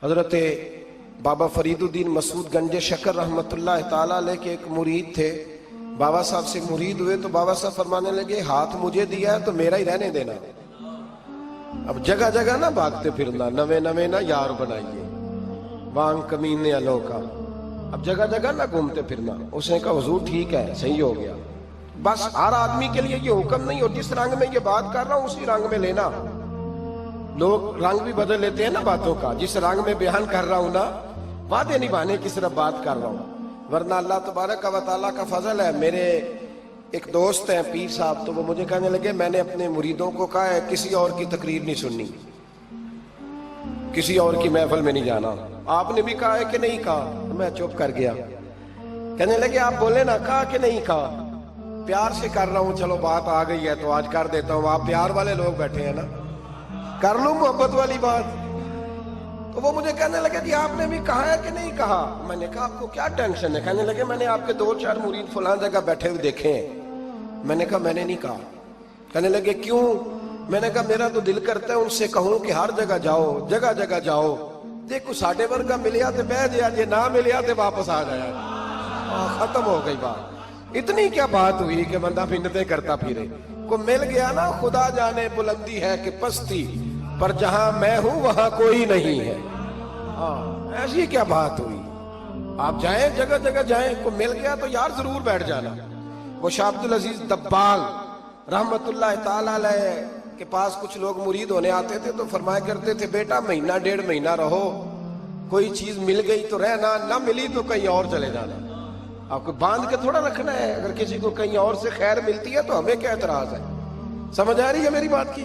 حضرت بابا فریدالدین مسعود گنج شکر رحمت اللہ تعالیٰ علیہ کے ایک مرید تھے. بابا صاحب سے مرید ہوئے تو بابا صاحب فرمانے لگے ہاتھ مجھے دیا ہے تو میرا ہی رہنے دینا. اب جگہ جگہ نہ بھاگتے پھرنا, نوے نوے نہ یار بنائیے وان کمینے الو کا. اب جگہ جگہ نہ گھومتے پھرنا. اس نے کہا حضور ٹھیک ہے, صحیح ہو گیا. بس ہر آدمی کے لیے یہ حکم نہیں, اور جس رنگ میں یہ بات کر رہا ہوں اسی رنگ میں لینا. لوگ رنگ بھی بدل لیتے ہیں نا باتوں کا. جس رنگ میں بیان کر رہا ہوں نا, وعدے نبھانے کی صرف بات کر رہا ہوں, ورنہ اللہ تبارک و تعالیٰ کا فضل ہے. میرے ایک دوست ہیں پیر صاحب, تو وہ مجھے کہنے لگے میں نے اپنے مریدوں کو کہا ہے کسی اور کی تقریر نہیں سننی, کسی اور کی محفل میں نہیں جانا. آپ نے بھی کہا ہے کہ نہیں کہا؟ میں چپ کر گیا. کہنے لگے آپ بولے نا, کہا کہ نہیں کہا؟ پیار سے کر رہا ہوں, چلو بات آ گئی ہے تو آج کر دیتا ہوں. آپ پیار والے لوگ بیٹھے ہیں نا, کر لوں محبت والی بات. تو وہ مجھے کہنے لگے جی آپ نے بھی کہا ہے کہ نہیں کہا؟ میں نے کہا آپ کو کیا ٹینشن ہے؟ کہنے لگے میں نے آپ کے 2-4 مرید فلاں جگہ بیٹھے ہوئے دیکھے ہیں. میں نے کہا میں نے نہیں کہا. کہنے لگے کیوں؟ میں نے کہا میرا تو دل کرتا ہے ان سے کہوں کہ ہر جگہ جاؤ, جگہ جگہ جاؤ. دیکھو ساڈے ورگا ملیا تو بہ جیا, جے نہ ملیا تو واپس آ جایا. ختم ہو گئی بات. اتنی کیا بات ہوئی کہ بندہ منتیں کرتا پھرے. کو مل گیا نا, خدا جانے بلندی ہے کہ پستی, پر جہاں میں ہوں وہاں کوئی نہیں ہے. ایسی کیا بات ہوئی؟ آپ جائیں, جگہ جگہ جائیں. کو مل گیا تو یار ضرور بیٹھ جانا. وہ شاہ عبدالعزیز دبال رحمت اللہ تعالیٰ علیہ کے پاس کچھ لوگ مرید ہونے آتے تھے تو فرمایا کرتے تھے بیٹا 1-1.5 مہینہ رہو, کوئی چیز مل گئی تو رہنا, نہ ملی تو کہیں اور چلے جانا. آپ کو باندھ کے تھوڑا رکھنا ہے. اگر کسی کو کہیں اور سے خیر ملتی ہے تو ہمیں کیا اعتراض ہے؟ سمجھ آ رہی ہے میری بات کی؟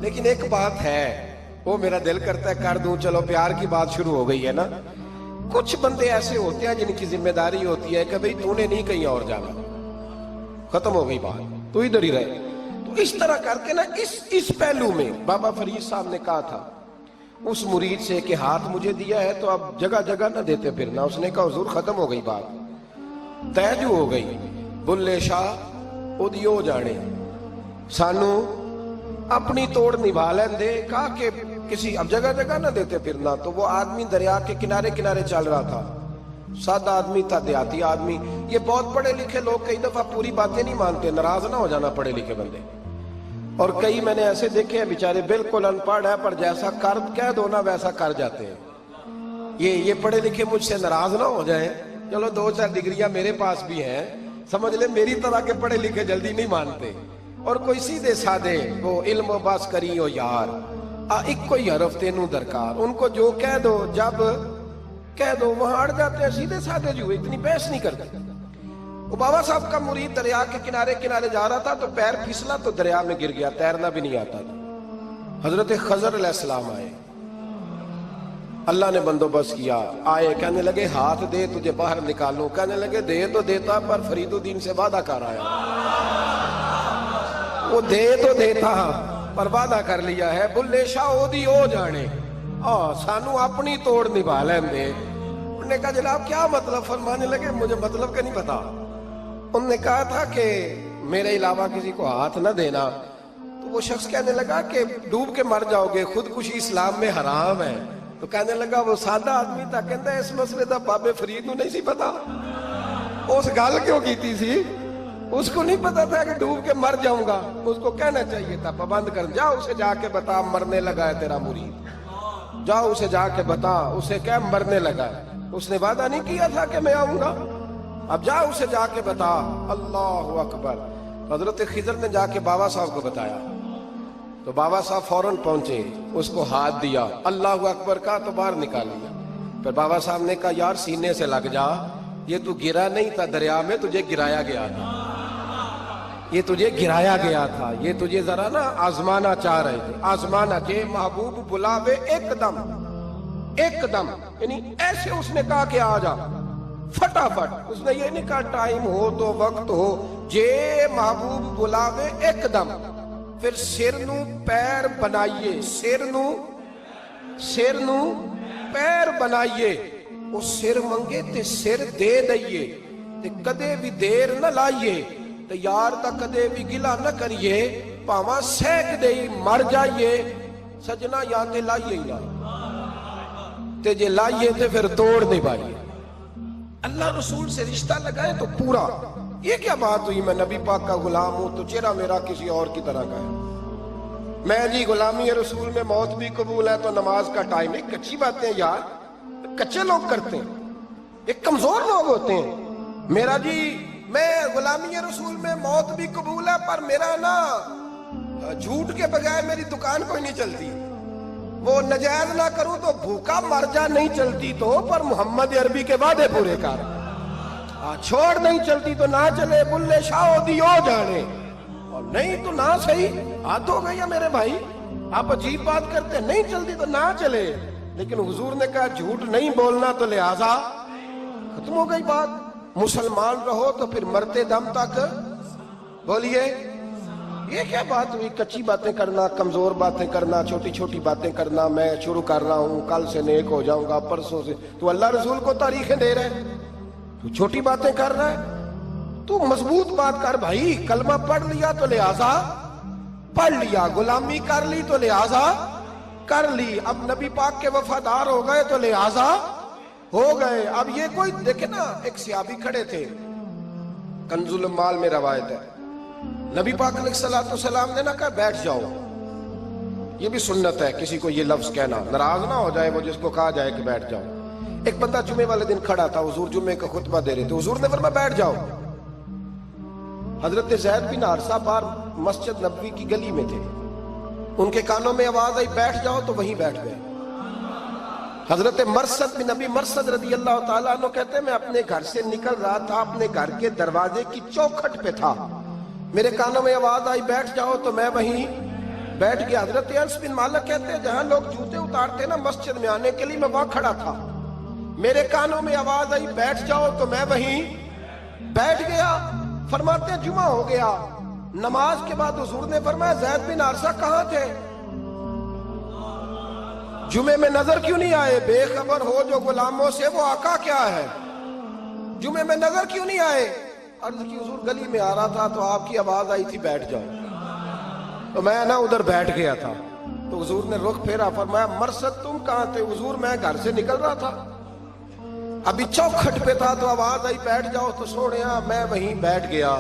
لیکن ایک بات ہے, وہ میرا دل کرتا ہے کر دوں. چلو پیار کی بات شروع ہو گئی ہے نا. کچھ بندے ایسے ہوتے ہیں جن کی ذمہ داری ہوتی ہے کہ بھئی تو نے نہیں کہیں اور جانا. ختم ہو گئی بات, تو ادھر ہی رہے. تو اس طرح کر کے نا اس پہلو میں بابا فرید صاحب نے کہا تھا اس مرید سے کہ ہاتھ مجھے دیا ہے تو اب جگہ جگہ نہ دیتے پھرنا. اس نے کہا حضور ختم ہو گئی بات, طے جو ہو گئی. بلے شاہ اودیو جانے, سانو اپنی توڑ نبھا لین دے. کہا کہ کسی اب جگہ جگہ نہ دیتے پھرنا. تو وہ آدمی دریا کے کنارے کنارے چل رہا تھا, سادہ آدمی تھا, دیہاتی آدمی. یہ بہت پڑھے لکھے لوگ کئی دفعہ پوری باتیں نہیں مانتے, ناراض نہ ہو جانا پڑھے لکھے بندے. اور کئی میں نے ایسے دیکھے ہیں بیچارے بالکل ان پڑھ ہے, پر جیسا کر کہہ دو نا ویسا کر جاتے ہیں. یہ پڑھے لکھے مجھ سے ناراض نہ ہو جائیں. چلو 2-4 ڈگریاں میرے پاس بھی ہیں, سمجھ لے میری طرح کے پڑھے لکھے جلدی نہیں مانتے. اور کوئی سیدھے سادے وہ علم و باس کری ہو یار, ایک کوئی حرف تینوں درکار. ان کو جو کہہ دو جب کہہ دو وہاں اڑ جاتے ہیں, سیدھے سادے جو اتنی بحث نہیں کرتے. وہ بابا صاحب کا مرید دریا کے کنارے کنارے جا رہا تھا تو پیر پھسلا تو دریا میں گر گیا, تیرنا بھی نہیں آتا تھا. حضرت خضر علیہ السلام آئے, اللہ نے بندوبست کیا. آئے, کہنے لگے ہاتھ دے تجھے باہر نکالوں. کہنے لگے دے تو دیتا پر فریدالدین سے وعدہ کر آیا. وہ دے تو دیتا پر وعدہ کر لیا ہے. بلے شاہ اودی ہو جانے, سانو اپنی توڑ نبھا لین دے. انہوں نے کہا جناب کیا مطلب؟ فرمانے لگے مجھے مطلب کا نہیں پتا. انہوں نے کہا تھا کہ میرے علاوہ کسی کو ہاتھ نہ دینا. تو وہ شخص کہنے لگا کہ ڈوب کے مر جاؤ گے, خودکشی اسلام میں حرام ہے. تو کہنے لگا وہ سادہ آدمی تھا, کہتا ہے اس مسئلے دا بابے فرید نو نہیں سی پتا. اس گل کیوں کیتی سی؟ اس کو نہیں پتا تھا کہ ڈوب کے مر جاؤں گا. اس کو کہنا چاہیے تھا پابند کر, جا اسے جا کے بتا مرنے لگا ہے تیرا مرید. جاؤ اسے جا کے بتا, اسے کیا مرنے لگا ہے. اس نے وعدہ نہیں کیا تھا کہ میں آؤں گا. اب جا اسے جا کے بتا. اللہ اکبر. حضرت خضر نے جا کے بابا صاحب کو بتایا تو بابا صاحب فوراً پہنچے, اس کو ہاتھ دیا, اللہ اکبر کہا تو باہر نکال لیا. پھر بابا صاحب نے کہا یار سینے سے لگ جا, یہ تو گرا نہیں تھا دریا میں, تجھے گرایا گیا تھا. یہ تجھے گرایا گیا تھا, یہ تجھے ذرا نا آزمانا چاہ رہے تھے. آزمانا کہ محبوب بلاوے ایک دم, ایک دم, یعنی ایسے اس نے کہا کہ آ جا فٹافٹ. اس نے یہ نہیں کہا ٹائم ہو تو وقت ہو, جے محبوب بلاوے ایک دم. پھر سر نو پیر بنائیے, سر نو پیر بنائیے. وہ سر منگے تے سر دے دئیے, تے کدے بھی دیر نہ لائیے, تے یار تا کدے بھی گلا نہ کریے, پاواں سینک دئی مر جائیے. سجنا یا تے لائیے ہی نہ. تے جے لائیے تے پھر توڑ نہیں پائیے. اللہ رسول سے رشتہ لگائے تو پورا. یہ کیا بات ہوئی میں نبی پاک کا غلام ہوں تو چہرہ میرا کسی اور کی طرح کا ہے. میں جی غلامی رسول میں موت بھی قبول ہے تو نماز کا ٹائم ہے. کچی باتیں یار, کچے لوگ کرتے ہیں, ایک کمزور لوگ ہوتے ہیں. میرا جی میں غلامی رسول میں موت بھی قبول ہے پر میرا نا جھوٹ کے بغیر میری دکان کوئی نہیں چلتی. وہ نجائز نہ کروں تو بھوکا مر جا نہیں چلتی تو, پر محمد عربی کے وعدے پورے کر. چھوڑ نہیں چلتی تو نہ چلے, بلے شاہ دیو جانے, اور نہیں تو نہ صحیح. ہاتھ ہو گئی میرے بھائی, آپ عجیب بات کرتے ہیں. نہیں چلتی تو نہ چلے, لیکن حضور نے کہا جھوٹ نہیں بولنا تو لہذا ختم ہو گئی بات. مسلمان رہو تو پھر مرتے دم تک بولیے. یہ کیا بات ہوئی کچی باتیں کرنا, کمزور باتیں کرنا, چھوٹی چھوٹی باتیں کرنا. میں شروع کر رہا ہوں, کل سے نیک ہو جاؤں گا, پرسوں سے. تو اللہ رسول کو تاریخیں دے رہے, تو چھوٹی باتیں کر رہا ہے. تو مضبوط بات کر بھائی. کلمہ پڑھ لیا تو لہذا پڑھ لیا, غلامی کر لی تو لہذا کر لی. اب نبی پاک کے وفادار ہو گئے تو لہذا ہو گئے. اب یہ کوئی دیکھے نا, ایک صحابی کھڑے تھے, کنز المال میں روایت ہے, نبی پاک علیہ الصلوۃ والسلام نے نہ کہا بیٹھ جاؤ. یہ بھی سنت ہے کسی کو یہ لفظ کہنا, ناراض نہ ہو جائے وہ جس کو کہا جائے کہ بیٹھ جاؤ. ایک بندہ جمعے والے دن کھڑا تھا, حضور جمعے کا خطبہ دے رہے تھے. حضور نے فرمایا بیٹھ جاؤ. حضرت زید بن حارثہ باہر مسجد نبوی کی گلی میں تھے, ان کے کانوں میں آواز آئی بیٹھ جاؤ تو وہیں بیٹھ گئے. حضرت مرثد بن نبی مرثد رضی اللہ تعالیٰ عنہ کہتے ہیں میں اپنے گھر سے نکل رہا تھا, اپنے گھر کے دروازے کی چوکھٹ پہ تھا, میرے کانوں میں آواز آئی بیٹھ جاؤ تو میں وہیں بیٹھ گیا. حضرت انس بن مالک کہتے ہیں جہاں لوگ جوتے اتارتے نا مسجد میں آنے کے لیے, میں وہاں کھڑا تھا, میرے کانوں میں آواز آئی بیٹھ جاؤ تو میں وہیں بیٹھ گیا. فرماتے ہیں جمعہ ہو گیا, نماز کے بعد حضور نے فرمایا زید بن حارثہ کہاں تھے, جمعے میں نظر کیوں نہیں آئے؟ بے خبر ہو جو غلاموں سے وہ آقا کیا ہے, جمعے میں نظر کیوں نہیں آئے؟ عرض کی حضور گلی میں آ رہا تھا تو آپ کی آواز آئی تھی بیٹھ جاؤ, تو میں نا ادھر بیٹھ گیا تھا. تو حضور نے رخ پھیرا, فرمایا مرثد تم کہاں تھے؟ حضور میں گھر سے نکل رہا تھا, ابھی چوکھٹ پہ تھا تو آواز آئی بیٹھ جاؤ تو سوڑیا میں وہیں بیٹھ گیا.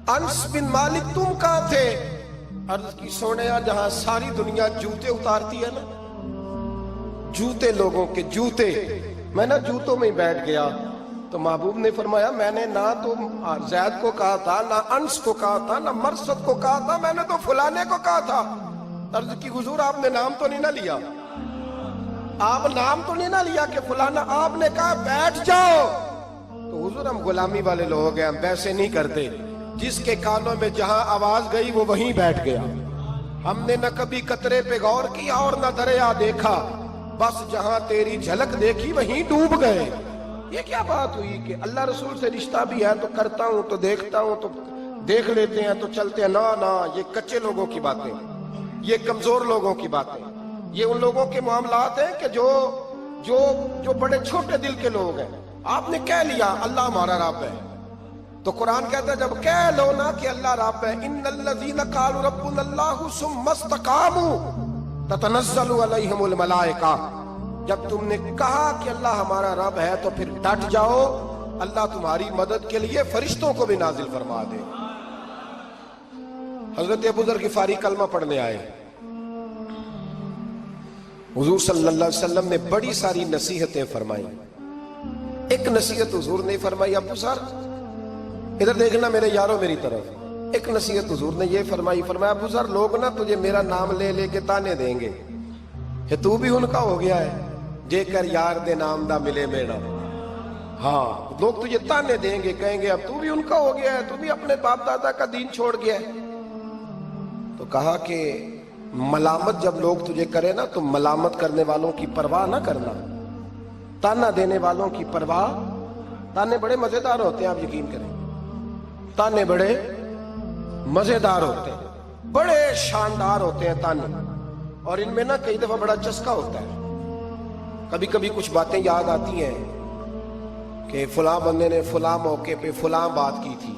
انس بن مالک تم کہاں تھے؟ عرض کی سوڑیا جہاں ساری دنیا جوتے اتارتی ہے نا, جوتے لوگوں کے جوتے, میں نا جوتوں میں ہی بیٹھ گیا. تو محبوب نے فرمایا میں نے نہ تو زید کو کہا تھا, نہ انس کو کہا تھا, نہ مرثد کو کہا تھا, میں نے تو فلانے کو کہا تھا. عرض کی حضور آپ نے نام تو نہیں نہ لیا, آپ نام تو نہیں نہ لیا کہ فلانا, آپ نے کہا بیٹھ جاؤ. تو حضور ہم غلامی والے لوگ ہیں, ہم ویسے نہیں کرتے. جس کے کانوں میں جہاں آواز گئی وہ وہیں بیٹھ گیا. ہم نے نہ کبھی قطرے پہ غور کیا اور نہ دریا دیکھا, بس جہاں تیری جھلک دیکھی وہیں ڈوب گئے. یہ کیا بات ہوئی کہ اللہ رسول سے رشتہ بھی ہے تو کرتا ہوں, تو دیکھتا ہوں تو دیکھ لیتے ہیں تو چلتے ہیں. نہ یہ کچے لوگوں کی باتیں, یہ کمزور لوگوں کی باتیں, یہ ان لوگوں کے معاملات ہیں کہ جو بڑے چھوٹے دل کے لوگ ہیں. آپ نے کہہ لیا اللہ ہمارا رب ہے, تو قرآن کہتا ہے جب کہہ لو نا کہ اللہ رب ہے, ان الذین قالوا ربنا اللہ ثم استقاموا تتنزل علیہم الملائکہ, جب تم نے کہا کہ اللہ ہمارا رب ہے تو پھر ڈٹ جاؤ, اللہ تمہاری مدد کے لیے فرشتوں کو بھی نازل فرما دے. حضرت ابو ذر غفاری کلمہ پڑھنے آئے, حضور صلی اللہ علیہ وسلم نے بڑی ساری نصیحتیں فرمائی. ایک نصیحت حضور نے فرمائی, ابو ذر ادھر دیکھنا میرے یارو میری طرف. ایک نصیحت حضور نے یہ فرمائی, فرمایا ابو ذر لوگ نا تجھے میرا نام لے لے کے تانے دیں گے کہ تو بھی ان کا ہو گیا ہے, جے کر یار دے نام دا ملے میڑا. ہاں لوگ تجھے تانے دیں گے, کہیں گے اب تو بھی ان کا ہو گیا ہے, تو بھی اپنے باپ دادا کا دین چھوڑ گیا ہے. تو کہا کہ ملامت جب لوگ تجھے کرے نا تو ملامت کرنے والوں کی پرواہ نہ کرنا, تانا دینے والوں کی پرواہ. تانے بڑے مزیدار ہوتے ہیں, آپ یقین کریں, تانے بڑے مزیدار ہوتے ہیں, بڑے شاندار ہوتے ہیں تانے, اور ان میں نا کئی دفعہ بڑا چسکا ہوتا ہے. کبھی کبھی کچھ باتیں یاد آتی ہیں کہ فلاں بندے نے فلاں موقع پہ فلاں بات کی تھی,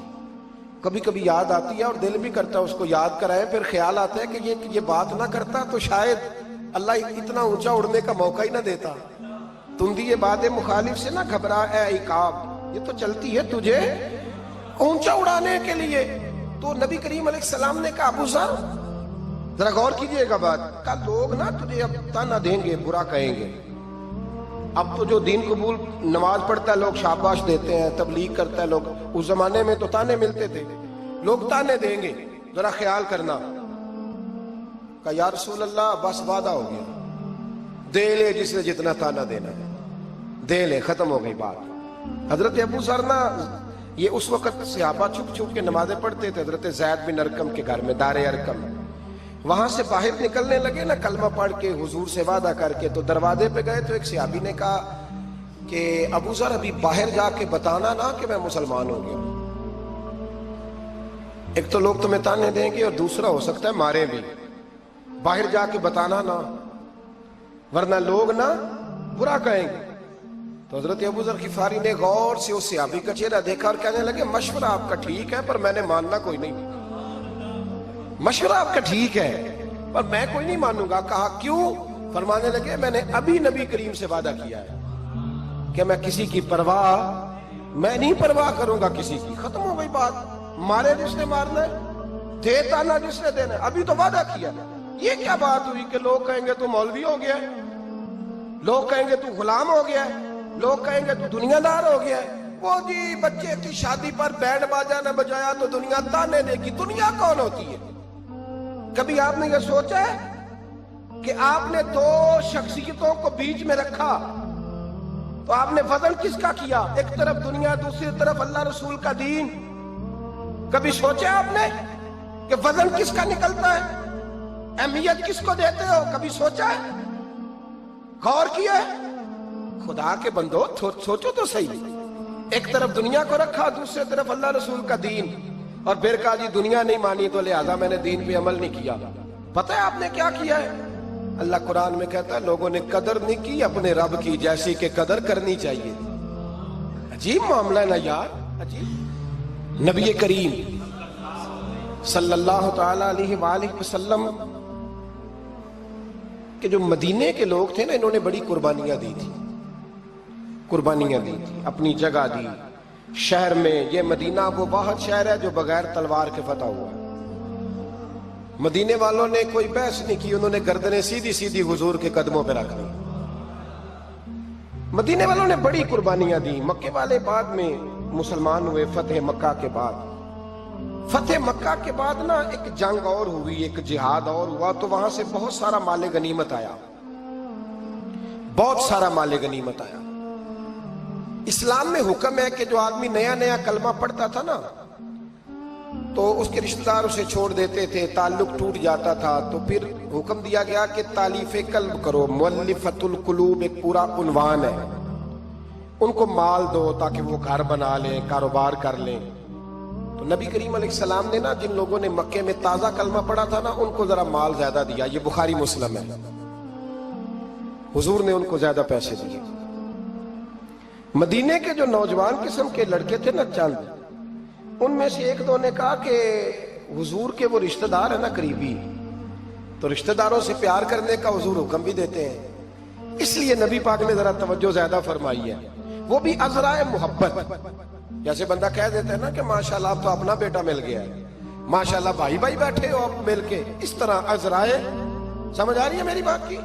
کبھی کبھی یاد آتی ہے اور دل بھی کرتا ہے اس کو یاد کرائیں. پھر خیال آتا ہے کہ یہ بات نہ کرتا تو شاید اللہ اتنا اونچا اڑنے کا موقع ہی نہ دیتا. تندی باد مخالف سے نہ گھبرا اے عقاب، یہ تو چلتی ہے تجھے اونچا اڑانے کے لیے۔ تو نبی کریم علیہ السلام نے کہا ابو ذر ذرا غور کیجئے گا بات، کہا لوگ نا تجھے اب تانا دیں گے، برا کہیں گے۔ اب تو جو دین قبول نماز پڑھتا ہے لوگ شاباش دیتے ہیں، تبلیغ کرتا ہے لوگ، اس زمانے میں تو تانے ملتے تھے، لوگ تانے دیں گے، ذرا خیال کرنا۔ کہا یا رسول اللہ بس وعدہ ہو گیا، دے لے جس نے جتنا تانا دینا ہے دے لے، ختم ہو گئی بات۔ حضرت ابو ذر نا یہ اس وقت صحابہ چھپ چھپ کے نمازیں پڑھتے تھے حضرت زید بن ارقم کے گھر میں، دار ارقم۔ وہاں سے باہر نکلنے لگے نا کلمہ پڑھ کے حضور سے وعدہ کر کے، تو دروازے پہ گئے تو ایک صحابی نے کہا کہ ابو ذر ابھی باہر جا کے بتانا نا کہ میں مسلمان ہو گیا، ایک تو لوگ تمہیں تانے دیں گے اور دوسرا ہو سکتا ہے مارے بھی، باہر جا کے بتانا نا ورنہ لوگ نا برا کہیں گے۔ تو حضرت ابو ذر غفاری نے غور سے اس صحابی کا چہرہ دیکھا اور کہنے لگے مشورہ آپ کا ٹھیک ہے پر میں نے ماننا کوئی نہیں، مشورہ آپ کا ٹھیک ہے پر میں کوئی نہیں مانوں گا۔ کہا کیوں؟ فرمانے لگے میں نے ابھی نبی کریم سے وعدہ کیا ہے کہ میں کسی کی پرواہ میں نہیں پرواہ کروں گا کسی کی، ختم ہو گئی بات، مارے جس نے مارنا ہے، دے تانا جس نے دینا ہے، ابھی تو وعدہ کیا۔ یہ کیا بات ہوئی کہ لوگ کہیں گے تو مولوی ہو گیا ہے، لوگ کہیں گے تو غلام ہو گیا ہے، لوگ کہیں گے تو دنیا دار ہو گیا ہے، وہ جی بچے کی شادی پر بینڈ باجا نہ بجایا تو دنیا تانے دے گی۔ دنیا کون ہوتی ہے؟ کبھی آپ نے یہ سوچا ہے کہ آپ نے دو شخصیتوں کو بیچ میں رکھا تو آپ نے وزن کس کا کیا؟ ایک طرف دنیا، دوسری طرف اللہ رسول کا دین۔ کبھی سوچا آپ نے کہ وزن کس کا نکلتا ہے، اہمیت کس کو دیتے ہو؟ کبھی سوچا ہے، غور کیا ہے؟ خدا کے بندو سوچو تو صحیح، ایک طرف دنیا کو رکھا دوسری طرف اللہ رسول کا دین، اور پھر کہا جی دنیا نہیں مانی تو لہذا میں نے دین پہ عمل نہیں کیا۔ پتہ ہے آپ نے کیا کیا ہے؟ اللہ قرآن میں کہتا ہے لوگوں نے قدر نہیں کی اپنے رب کی جیسی کہ قدر کرنی چاہیے۔ عجیب معاملہ ہے نا یار، عجیب۔ نبی کریم صلی اللہ تعالی علیہ وآلہ وسلم کہ جو مدینے کے لوگ تھے نا انہوں نے بڑی قربانیاں دی تھی، قربانیاں دی تھی، اپنی جگہ دی شہر میں۔ یہ مدینہ وہ واحد شہر ہے جو بغیر تلوار کے فتح ہوا ہے۔ مدینے والوں نے کوئی بحث نہیں کی، انہوں نے گردنیں سیدھی سیدھی حضور کے قدموں پہ رکھ دی۔ مدینے والوں نے بڑی قربانیاں دی۔ مکے والے بعد میں مسلمان ہوئے فتح مکہ کے بعد۔ فتح مکہ کے بعد نا ایک جنگ اور ہوئی، ایک جہاد اور ہوا، تو وہاں سے بہت سارا مال غنیمت آیا، بہت سارا مال غنیمت آیا۔ اسلام میں حکم ہے کہ جو آدمی نیا نیا کلمہ پڑھتا تھا نا تو اس کے رشتہ دار اسے چھوڑ دیتے تھے، تعلق ٹوٹ جاتا تھا، تو پھر حکم دیا گیا کہ تالیف قلب کرو، مؤلفۃ القلوب ایک پورا عنوان ہے، ان کو مال دو تاکہ وہ گھر بنا لیں، کاروبار کر لیں۔ تو نبی کریم علیہ السلام نے نا جن لوگوں نے مکے میں تازہ کلمہ پڑھا تھا نا ان کو ذرا مال زیادہ دیا، یہ بخاری مسلم ہے، حضور نے ان کو زیادہ پیسے دیے۔ مدینے کے جو نوجوان قسم کے لڑکے تھے نا چند، ان میں سے ایک دو نے کہا کہ حضور کے وہ رشتہ دار ہیں نا قریبی، تو رشتہ داروں سے پیار کرنے کا حضور حکم بھی دیتے ہیں، اس لیے نبی پاک نے ذرا توجہ زیادہ فرمائی ہے، وہ بھی عذرائے محبت۔ جیسے بندہ کہہ دیتا ہے نا کہ ماشاءاللہ اب تو اپنا بیٹا مل گیا ہے، ماشاءاللہ بھائی بھائی بیٹھے ہو اب مل کے، اس طرح عذرائے۔ سمجھ آ رہی ہے میری بات کی؟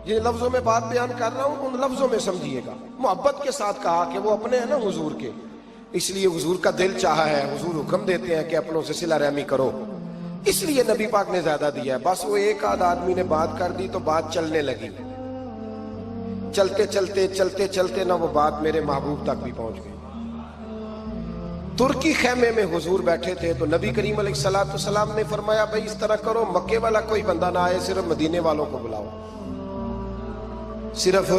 جن لفظوں میں بات بیان کر رہا ہوں ان لفظوں میں سمجھیے گا، محبت کے ساتھ کہا کہ وہ اپنے ہیں نا حضور کے، اس لیے حضور کا دل چاہا ہے، حضور حکم دیتے ہیں کہ اپنوں سے صلہ رحمی کرو، اس لیے نبی پاک نے زیادہ دیا ہے۔ بس وہ ایک آدھ آدمی نے بات کر دی تو بات چلنے لگی، چلتے چلتے چلتے چلتے نہ وہ بات میرے محبوب تک بھی پہنچ گئی۔ ترکی خیمے میں حضور بیٹھے تھے تو نبی کریم علیہ السلام نے فرمایا بھائی اس طرح کرو، مکے والا کوئی بندہ نہ آئے، صرف مدینے والوں کو بلاؤ، صرف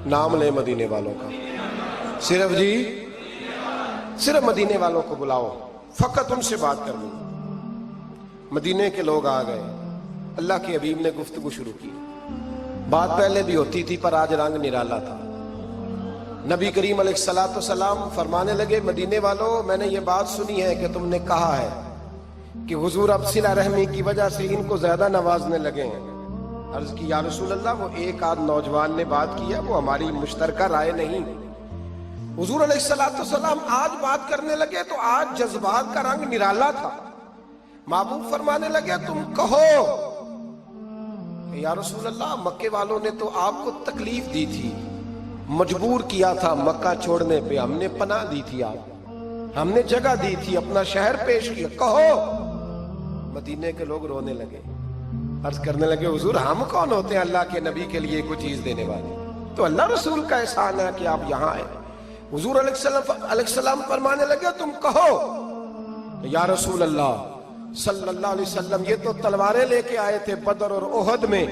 نام لے مدینے والوں کا، صرف جی صرف مدینے والوں کو بلاؤ، فقط ان سے بات کرنی۔ مدینے کے لوگ آ گئے، اللہ کے حبیب نے گفتگو شروع کی، بات پہلے بھی ہوتی تھی پر آج رنگ نرالا تھا۔ نبی کریم علیہ السلام فرمانے لگے مدینے والوں، میں نے یہ بات سنی ہے کہ تم نے کہا ہے کہ حضور اب صلہ رحمی کی وجہ سے ان کو زیادہ نوازنے لگے ہیں، عرض کی یا رسول اللہ وہ ایک آدھ نوجوان نے بات کیا وہ ہماری مشترکہ رائے نہیں. حضور علیہ السلام آج بات کرنے لگے تو آج جذبات کا رنگ نرالا تھا. محبوب فرمانے لگے تم کہو. یا رسول اللہ مکے والوں نے تو آپ کو تکلیف دی تھی, مجبور کیا تھا مکہ چھوڑنے پہ, ہم نے پناہ دی تھی, آپ ہم نے جگہ دی تھی, اپنا شہر پیش کیا, کہو. مدینے کے لوگ رونے لگے, عرض کرنے لگے حضور ہم کون ہوتے ہیں اللہ کے نبی کے لیے کوئی چیز دینے والے, تو اللہ رسول کا احسان ہے کہ آپ یہاں آئے. حضور علیہ السلام فرمانے لگے تم کہو. یا رسول اللہ صلی اللہ علیہ وسلم یہ تو تلواریں لے کے آئے تھے بدر اور احد میں,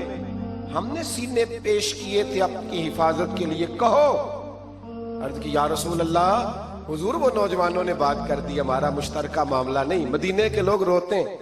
ہم نے سینے پیش کیے تھے اپنی حفاظت کے لیے, کہو. عرض کی یا رسول اللہ حضور وہ نوجوانوں نے بات کر دی, ہمارا مشترکہ معاملہ نہیں. مدینے کے لوگ روتے ہیں.